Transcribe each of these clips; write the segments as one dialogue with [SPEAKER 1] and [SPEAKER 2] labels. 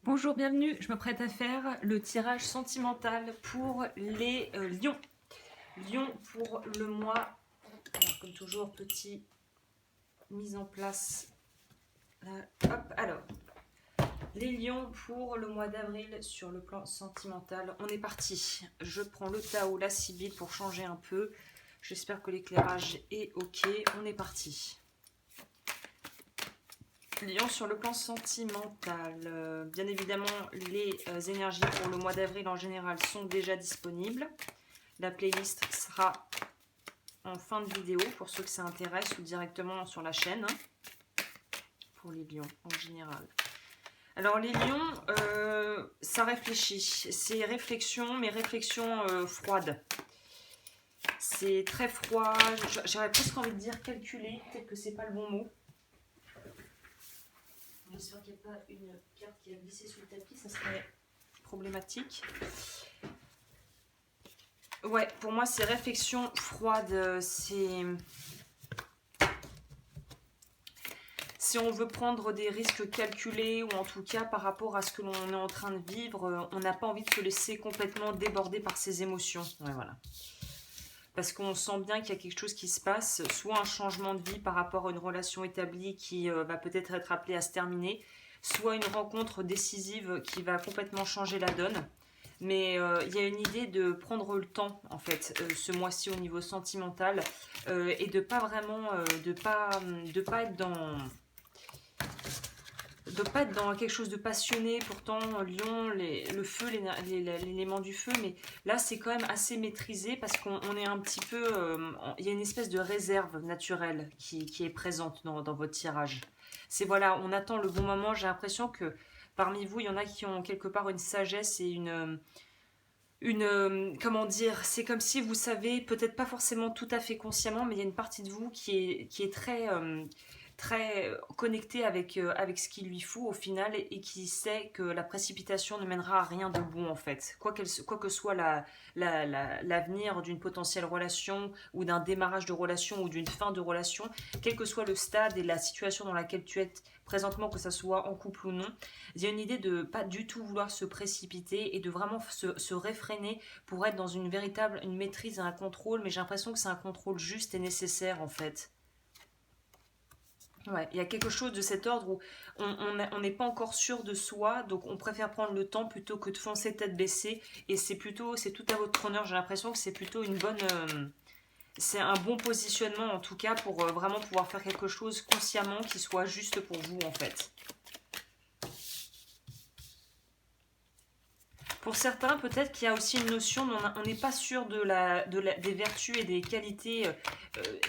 [SPEAKER 1] Bonjour, bienvenue. Je me prête à faire le tirage sentimental pour les lions. Lions pour le mois. Alors, comme toujours, petit mise en place. Là, hop, alors. Les lions pour le mois d'avril sur le plan sentimental. On est parti. Je prends le Tao, la Sibylle pour changer un peu. J'espère que l'éclairage est ok. On est parti. Lion sur le plan sentimental. Bien évidemment, les énergies pour le mois d'avril en général sont déjà disponibles. La playlist sera en fin de vidéo pour ceux que ça intéresse ou directement sur la chaîne. Pour les lions en général. Alors les lions, ça réfléchit. C'est réflexion, mais réflexion froide. C'est très froid. J'aurais presque envie de dire calculé. Peut-être que c'est pas le bon mot. J'espère qu'il n'y a pas une carte qui a glissé sous le tapis, ça serait problématique. Ouais, pour moi, c'est réflexion froide. Si on veut prendre des risques calculés, ou en tout cas par rapport à ce que l'on est en train de vivre, on n'a pas envie de se laisser complètement déborder par ses émotions. Ouais, voilà. Parce qu'on sent bien qu'il y a quelque chose qui se passe, soit un changement de vie par rapport à une relation établie qui va peut-être être appelée à se terminer, soit une rencontre décisive qui va complètement changer la donne. Mais il y a une idée de prendre le temps, en fait, ce mois-ci au niveau sentimental, et de pas vraiment, de pas être dans quelque chose de passionné. Pourtant, Lion, le feu, l'élément du feu, mais là, c'est quand même assez maîtrisé parce qu'on est un petit peu... il y a une espèce de réserve naturelle qui est présente dans votre tirage. C'est voilà, on attend le bon moment. J'ai l'impression que parmi vous, il y en a qui ont quelque part une sagesse et comment dire, c'est comme si vous savez, peut-être pas forcément tout à fait consciemment, mais il y a une partie de vous qui est très connectée avec ce qu'il lui faut au final et qui sait que la précipitation ne mènera à rien de bon en fait. Quoi que soit l'avenir d'une potentielle relation ou d'un démarrage de relation ou d'une fin de relation, quel que soit le stade et la situation dans laquelle tu es présentement, que ça soit en couple ou non, il y a une idée de pas du tout vouloir se précipiter et de vraiment se réfréner pour être dans une véritable une maîtrise et un contrôle, mais j'ai l'impression que c'est un contrôle juste et nécessaire en fait. Ouais, il y a quelque chose de cet ordre où on n'est pas encore sûr de soi, donc on préfère prendre le temps plutôt que de foncer tête baissée. Et c'est tout à votre honneur. J'ai l'impression que c'est plutôt c'est un bon positionnement en tout cas pour vraiment pouvoir faire quelque chose consciemment qui soit juste pour vous en fait. Pour certains, peut-être qu'il y a aussi une notion, mais on n'est pas sûr des vertus et des qualités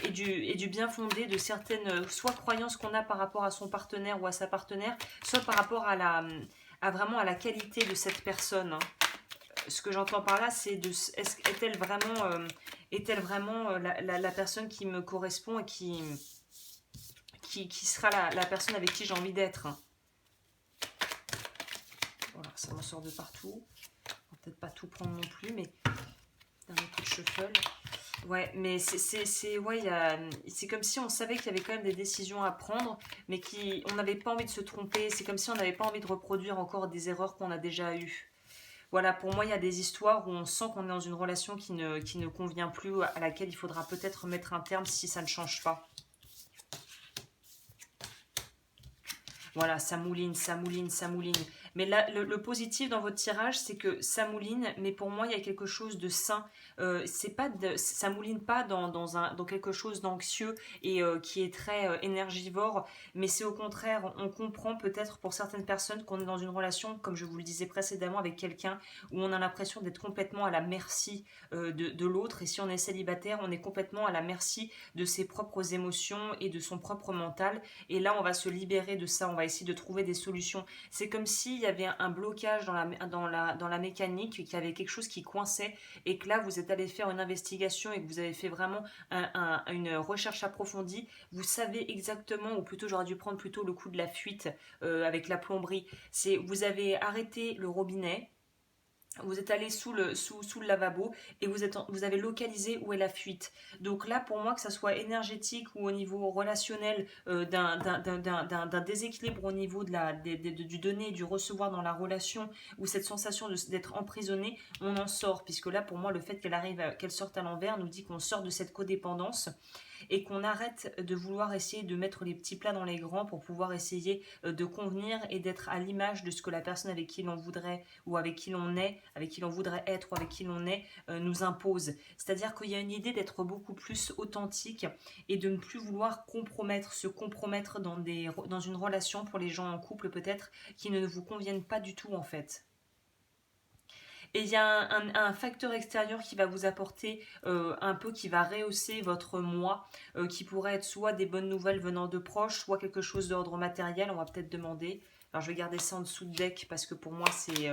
[SPEAKER 1] et du bien fondé de certaines, soit croyances qu'on a par rapport à son partenaire ou à sa partenaire, soit par rapport vraiment à la qualité de cette personne, hein. Ce que j'entends par là, c'est est-elle vraiment la personne qui me correspond et qui sera la personne avec qui j'ai envie d'être, hein. Voilà, ça m'en sort de partout. Peut-être pas tout prendre non plus, mais un peu de shuffle. Ouais, mais c'est comme si on savait qu'il y avait quand même des décisions à prendre, mais on n'avait pas envie de se tromper. C'est comme si on n'avait pas envie de reproduire encore des erreurs qu'on a déjà eues. Voilà, pour moi, il y a des histoires où on sent qu'on est dans une relation qui ne convient plus, à laquelle il faudra peut-être mettre un terme si ça ne change pas. Voilà, ça mouline, ça mouline, ça mouline. Mais là, le positif dans votre tirage, c'est que ça mouline, mais pour moi, il y a quelque chose de sain. Ça mouline pas dans quelque chose d'anxieux et qui est très énergivore, mais c'est au contraire, on comprend peut-être pour certaines personnes qu'on est dans une relation, comme je vous le disais précédemment, avec quelqu'un où on a l'impression d'être complètement à la merci de l'autre. Et si on est célibataire, on est complètement à la merci de ses propres émotions et de son propre mental. Et là, on va se libérer de ça, on va essayer de trouver des solutions. C'est comme s'il y avait un blocage dans la mécanique, qu'il y avait quelque chose qui coinçait et que là, vous êtes allé faire une investigation et que vous avez fait vraiment une recherche approfondie. Vous savez exactement, ou plutôt j'aurais dû prendre plutôt le coup de la fuite avec la plomberie. Vous avez arrêté le robinet. Vous êtes allé sous le lavabo et vous avez localisé où est la fuite. Donc là, pour moi, que ça soit énergétique ou au niveau relationnel, d'un déséquilibre au niveau du donner et du recevoir dans la relation, ou cette sensation d'être emprisonné, on en sort. Puisque là, pour moi, le fait qu'elle sorte à l'envers nous dit qu'on sort de cette codépendance et qu'on arrête de vouloir essayer de mettre les petits plats dans les grands pour pouvoir essayer de convenir et d'être à l'image de ce que la personne avec qui l'on voudrait ou avec qui l'on est, avec qui l'on voudrait être ou avec qui l'on est, nous impose. C'est-à-dire qu'il y a une idée d'être beaucoup plus authentique et de ne plus vouloir se compromettre dans une relation pour les gens en couple peut-être qui ne vous conviennent pas du tout en fait. Et il y a un facteur extérieur qui va vous apporter un peu, qui va rehausser votre moi, qui pourrait être soit des bonnes nouvelles venant de proches, soit quelque chose d'ordre matériel, on va peut-être demander. Alors je vais garder ça en dessous de deck parce que pour moi c'est...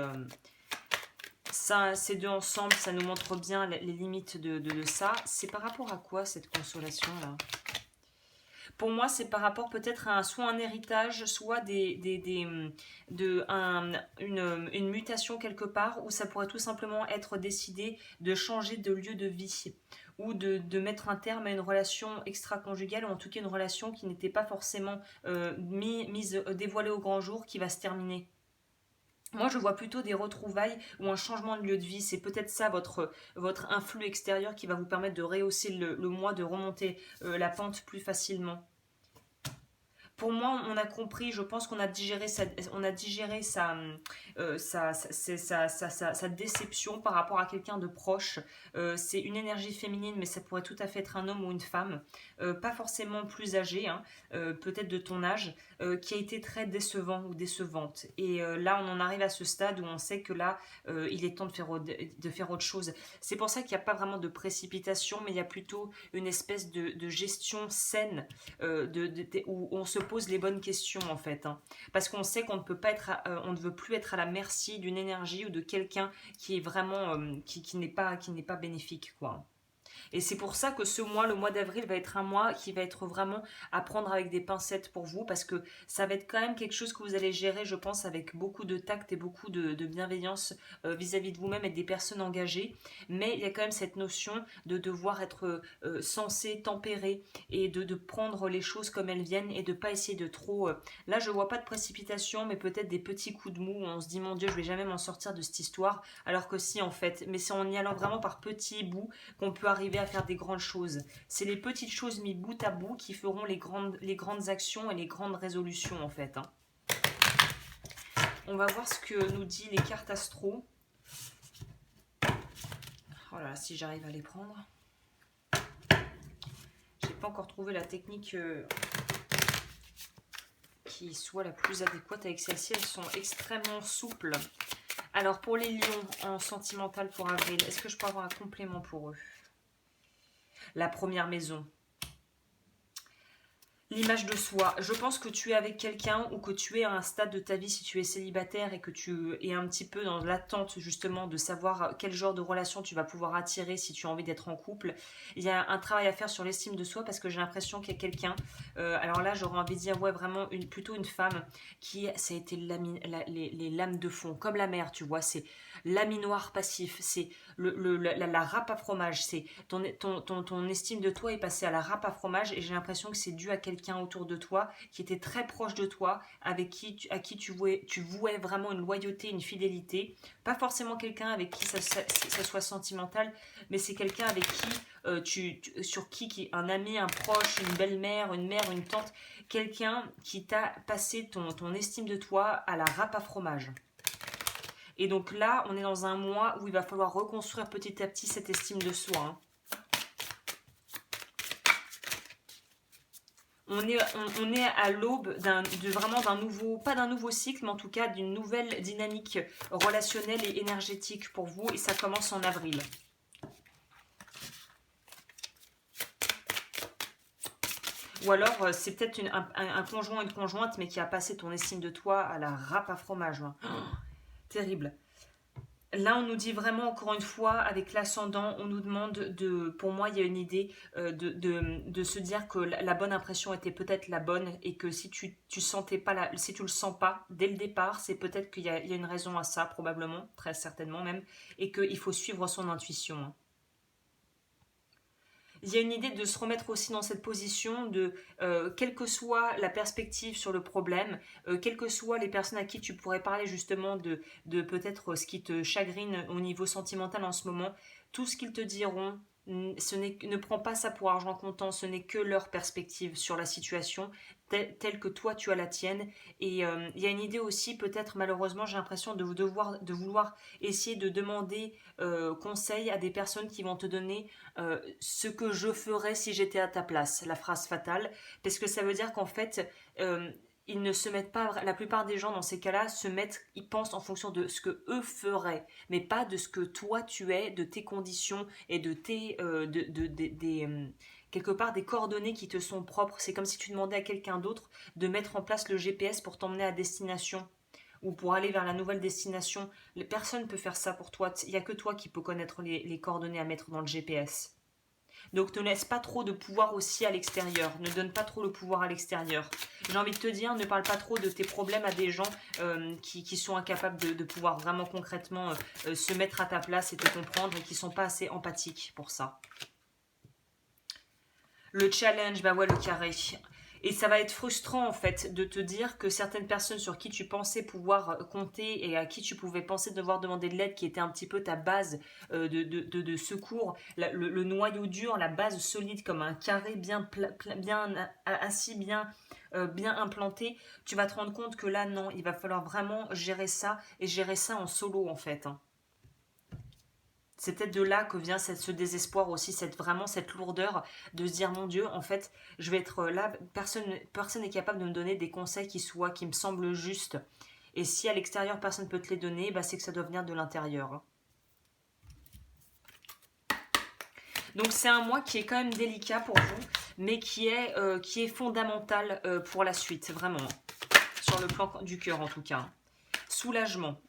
[SPEAKER 1] ça, ces deux ensemble, ça nous montre bien les limites de ça. C'est par rapport à quoi cette consolation-là? Pour moi, c'est par rapport peut-être à soit un héritage, soit une mutation quelque part, où ça pourrait tout simplement être décidé de changer de lieu de vie, ou de mettre un terme à une relation extra-conjugale, ou en tout cas une relation qui n'était pas forcément dévoilée au grand jour, qui va se terminer. Moi, je vois plutôt des retrouvailles ou un changement de lieu de vie. C'est peut-être ça, votre influx extérieur qui va vous permettre de rehausser le moi, de remonter la pente plus facilement. Pour moi, on a compris, je pense qu'on a digéré sa déception par rapport à quelqu'un de proche. C'est une énergie féminine, mais ça pourrait tout à fait être un homme ou une femme, pas forcément plus âgé, hein, peut-être de ton âge, qui a été très décevant ou décevante. Et là, on en arrive à ce stade où on sait que là, il est temps de faire autre chose. C'est pour ça qu'il n'y a pas vraiment de précipitation, mais il y a plutôt une espèce de gestion saine, où on se pose les bonnes questions en fait, hein. Parce qu'on sait qu'on ne peut pas on ne veut plus être à la merci d'une énergie ou de quelqu'un qui est vraiment qui n'est pas bénéfique, quoi. Et c'est pour ça que ce mois, le mois d'avril, va être un mois qui va être vraiment à prendre avec des pincettes pour vous, parce que ça va être quand même quelque chose que vous allez gérer, je pense, avec beaucoup de tact et beaucoup de bienveillance vis-à-vis de vous-même et des personnes engagées. Mais il y a quand même cette notion de devoir être sensé, tempéré, et de prendre les choses comme elles viennent et de pas essayer de trop... Là, je vois pas de précipitation, mais peut-être des petits coups de mou où on se dit, mon Dieu, je vais jamais m'en sortir de cette histoire, alors que si, en fait. Mais c'est en y allant vraiment par petits bouts qu'on peut arriver à faire des grandes choses. C'est les petites choses mises bout à bout qui feront les grandes actions et les grandes résolutions en fait, hein. On va voir ce que nous dit les cartes astro. Oh là là, si j'arrive à les prendre. J'ai pas encore trouvé la technique qui soit la plus adéquate avec celle-ci. Elles sont extrêmement souples. Alors pour les lions en sentimental pour avril, est-ce que je peux avoir un complément pour eux? La première maison. L'image de soi. Je pense que tu es avec quelqu'un ou que tu es à un stade de ta vie, si tu es célibataire et que tu es un petit peu dans l'attente justement de savoir quel genre de relation tu vas pouvoir attirer si tu as envie d'être en couple. Il y a un travail à faire sur l'estime de soi parce que j'ai l'impression qu'il y a quelqu'un, alors là j'aurais envie de dire ouais vraiment plutôt une femme qui, ça a été les lames de fond, comme la mer tu vois, c'est laminoir passif, c'est la râpe à fromage, c'est ton estime de toi est passée à la râpe à fromage et j'ai l'impression que c'est dû à quelqu'un autour de toi qui était très proche de toi, avec à qui tu vouais vraiment une loyauté, une fidélité, pas forcément quelqu'un avec qui ça soit sentimental, mais c'est quelqu'un avec qui sur qui un ami, un proche, une belle-mère, une mère, une tante, quelqu'un qui t'a passé ton estime de toi à la râpe à fromage. Et donc là, on est dans un mois où il va falloir reconstruire petit à petit cette estime de soi, hein. On est à l'aube vraiment d'un nouveau, pas d'un nouveau cycle, mais en tout cas d'une nouvelle dynamique relationnelle et énergétique pour vous, et ça commence en avril. Ou alors, c'est peut-être un conjoint, une conjointe, mais qui a passé ton estime de toi à la râpe à fromage, hein. Oh, terrible. Là, on nous dit vraiment, encore une fois, avec l'ascendant, on nous demande de, pour moi, il y a une idée de se dire que la bonne impression était peut-être la bonne et que si tu sentais pas, si tu le sens pas dès le départ, c'est peut-être il y a une raison à ça, probablement, très certainement même, et qu'il faut suivre son intuition, hein. Il y a une idée de se remettre aussi dans cette position de, quelle que soit la perspective sur le problème, quelles que soient les personnes à qui tu pourrais parler justement de peut-être ce qui te chagrine au niveau sentimental en ce moment, tout ce qu'ils te diront, ne prends pas ça pour argent comptant, ce n'est que leur perspective sur la situation, telle que toi tu as la tienne. Et il y a une idée aussi, peut-être malheureusement, j'ai l'impression de vouloir essayer de demander conseil à des personnes qui vont te donner ce que je ferais si j'étais à ta place, la phrase fatale, parce que ça veut dire qu'en fait, ils ne se mettent pas, la plupart des gens dans ces cas-là se mettent, ils pensent en fonction de ce que eux feraient, mais pas de ce que toi tu es, de tes conditions et de tes, quelque part des coordonnées qui te sont propres. C'est comme si tu demandais à quelqu'un d'autre de mettre en place le GPS pour t'emmener à destination ou pour aller vers la nouvelle destination. Personne ne peut faire ça pour toi. Il n'y a que toi qui peux connaître les coordonnées à mettre dans le GPS. Donc ne laisse pas trop de pouvoir aussi à l'extérieur. Ne donne pas trop le pouvoir à l'extérieur. J'ai envie de te dire, ne parle pas trop de tes problèmes à des gens qui sont incapables de pouvoir vraiment concrètement se mettre à ta place et te comprendre et qui ne sont pas assez empathiques pour ça. Le challenge, bah ouais, le carré. Et ça va être frustrant en fait de te dire que certaines personnes sur qui tu pensais pouvoir compter et à qui tu pouvais penser devoir demander de l'aide, qui était un petit peu ta base de secours, le noyau dur, la base solide comme un carré bien assis, bien implanté, tu vas te rendre compte que là non, il va falloir vraiment gérer ça et gérer ça en solo en fait, hein. C'est peut-être de là que vient ce désespoir aussi, vraiment cette lourdeur de se dire mon Dieu, en fait, je vais être là, personne n'est capable de me donner des conseils qui me semblent justes. Et si à l'extérieur personne ne peut te les donner, bah, c'est que ça doit venir de l'intérieur, hein. Donc c'est un mois qui est quand même délicat pour vous, mais qui est fondamental pour la suite, vraiment. Sur le plan du cœur en tout cas. Soulagement.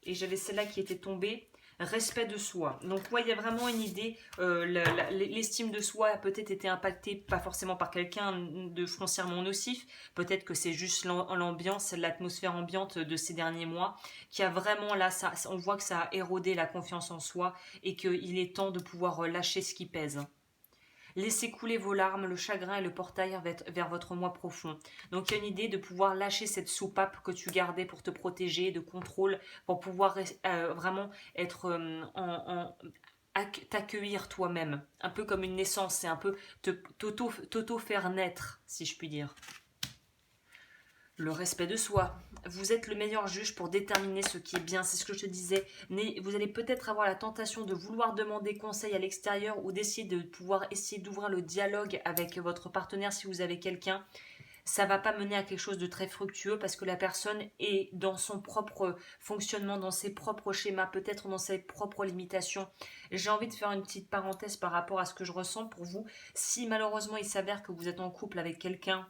[SPEAKER 1] Et j'avais celle-là qui était tombée. Respect de soi. Donc ouais, il y a vraiment une idée, l'estime de soi a peut-être été impactée, pas forcément par quelqu'un de foncièrement nocif, peut-être que c'est juste l'ambiance, l'atmosphère ambiante de ces derniers mois, qui a vraiment là, on voit que ça a érodé la confiance en soi et qu'il est temps de pouvoir lâcher ce qui pèse. Laissez couler vos larmes, le chagrin et le portail vers votre moi profond. Donc il y a une idée de pouvoir lâcher cette soupape que tu gardais pour te protéger, de contrôle, pour pouvoir vraiment être t'accueillir toi-même. Un peu comme une naissance, c'est un peu t'auto faire naître, si je puis dire. Le respect de soi. Vous êtes le meilleur juge pour déterminer ce qui est bien. C'est ce que je te disais. Vous allez peut-être avoir la tentation de vouloir demander conseil à l'extérieur ou d'essayer de pouvoir essayer d'ouvrir le dialogue avec votre partenaire si vous avez quelqu'un. Ça va pas mener à quelque chose de très fructueux parce que la personne est dans son propre fonctionnement, dans ses propres schémas, peut-être dans ses propres limitations. J'ai envie de faire une petite parenthèse par rapport à ce que je ressens pour vous. Si malheureusement il s'avère que vous êtes en couple avec quelqu'un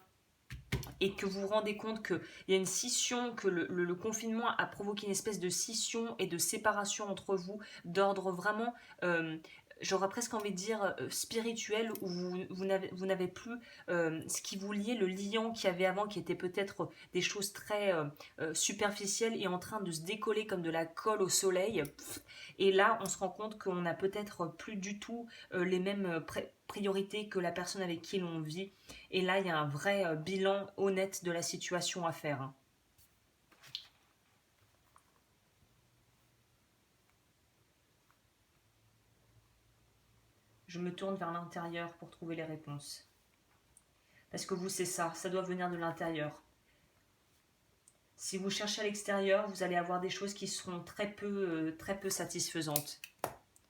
[SPEAKER 1] et que vous vous rendez compte qu'il y a une scission, que le confinement a provoqué une espèce de scission et de séparation entre vous, d'ordre vraiment, j'aurais presque envie de dire spirituel, où vous n'avez plus ce qui vous liait, le liant qu'il y avait avant, qui était peut-être des choses très superficielles et en train de se décoller comme de la colle au soleil. Et là, on se rend compte qu'on n'a peut-être plus du tout les mêmes priorités que la personne avec qui l'on vit. Et là, il y a un vrai bilan honnête de la situation à faire, hein. Je me tourne vers l'intérieur pour trouver les réponses. Parce que vous, c'est ça doit venir de l'intérieur. Si vous cherchez à l'extérieur, vous allez avoir des choses qui seront très peu satisfaisantes.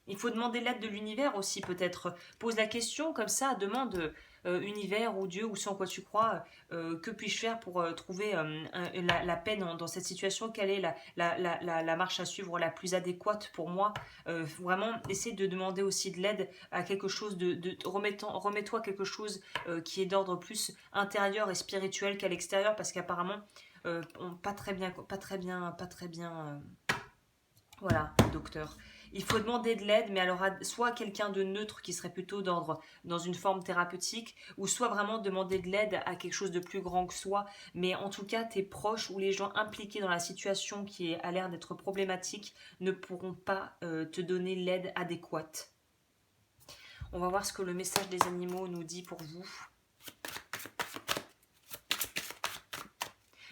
[SPEAKER 1] Il faut demander l'aide de l'univers aussi, peut-être. Pose la question comme ça, demande univers ou Dieu ou ce en quoi tu crois, que puis-je faire pour trouver la paix dans cette situation? Quelle est la marche à suivre la plus adéquate pour moi? Vraiment, essaie de demander aussi de l'aide à quelque chose remets-toi quelque chose qui est d'ordre plus intérieur et spirituel qu'à l'extérieur, parce qu'apparemment, pas très bien Voilà, docteur. Il faut demander de l'aide, mais alors soit quelqu'un de neutre qui serait plutôt d'ordre dans une forme thérapeutique, ou soit vraiment demander de l'aide à quelque chose de plus grand que soi. Mais en tout cas, tes proches ou les gens impliqués dans la situation qui a l'air d'être problématique ne pourront pas te donner l'aide adéquate. On va voir ce que le message des animaux nous dit pour vous.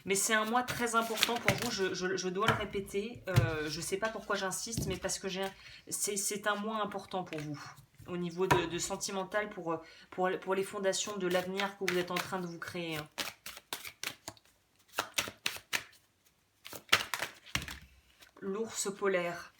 [SPEAKER 1] Mais c'est un mois très important pour vous, je dois le répéter. Je ne sais pas pourquoi j'insiste, mais parce que c'est un mois important pour vous. Au niveau de sentimental, pour les fondations de l'avenir que vous êtes en train de vous créer. L'ours polaire.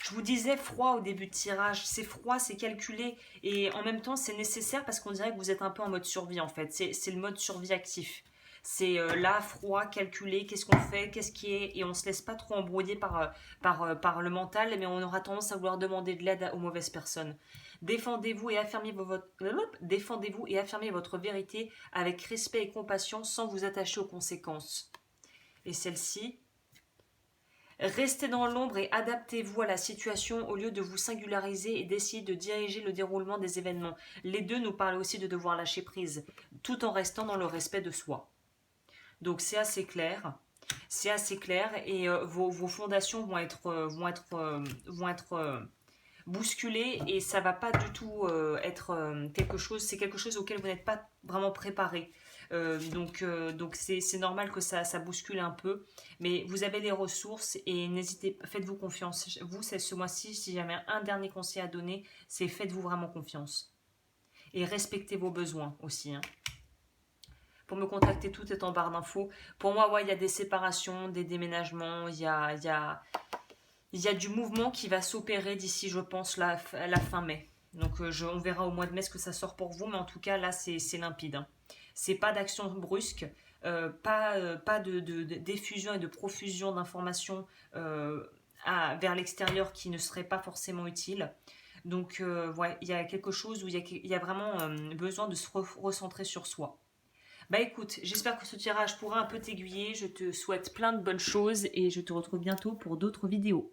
[SPEAKER 1] Je vous disais froid au début de tirage, c'est froid, c'est calculé et en même temps c'est nécessaire parce qu'on dirait que vous êtes un peu en mode survie en fait, c'est le mode survie actif. C'est là, froid, calculé, qu'est-ce qu'on fait, qu'est-ce qui est, et on se laisse pas trop embrouiller par le mental, mais on aura tendance à vouloir demander de l'aide aux mauvaises personnes. Défendez-vous et défendez-vous et affirmez votre vérité avec respect et compassion sans vous attacher aux conséquences. Et celle-ci, restez dans l'ombre et adaptez-vous à la situation au lieu de vous singulariser et d'essayer de diriger le déroulement des événements. Les deux nous parlent aussi de devoir lâcher prise, tout en restant dans le respect de soi. Donc c'est assez clair. C'est assez clair et vos fondations vont être bousculées et ça va pas du tout être quelque chose. C'est quelque chose auquel vous n'êtes pas vraiment préparé. Donc c'est normal que ça bouscule un peu, mais vous avez les ressources et n'hésitez, faites-vous confiance. Vous, c'est ce mois-ci, si jamais un dernier conseil à donner, c'est faites-vous vraiment confiance et respectez vos besoins aussi. Hein. Pour me contacter, tout est en barre d'infos. Pour moi, ouais, il y a des séparations, des déménagements, il y a du mouvement qui va s'opérer d'ici, je pense, la fin mai. Donc on verra au mois de mai ce que ça sort pour vous, mais en tout cas, là, c'est limpide. Hein. C'est pas d'action brusque, pas d'effusion et de profusion d'informations vers l'extérieur qui ne serait pas forcément utile. Donc, ouais, il y a quelque chose où il y a vraiment besoin de se recentrer sur soi. Bah écoute, j'espère que ce tirage pourra un peu t'aiguiller. Je te souhaite plein de bonnes choses et je te retrouve bientôt pour d'autres vidéos.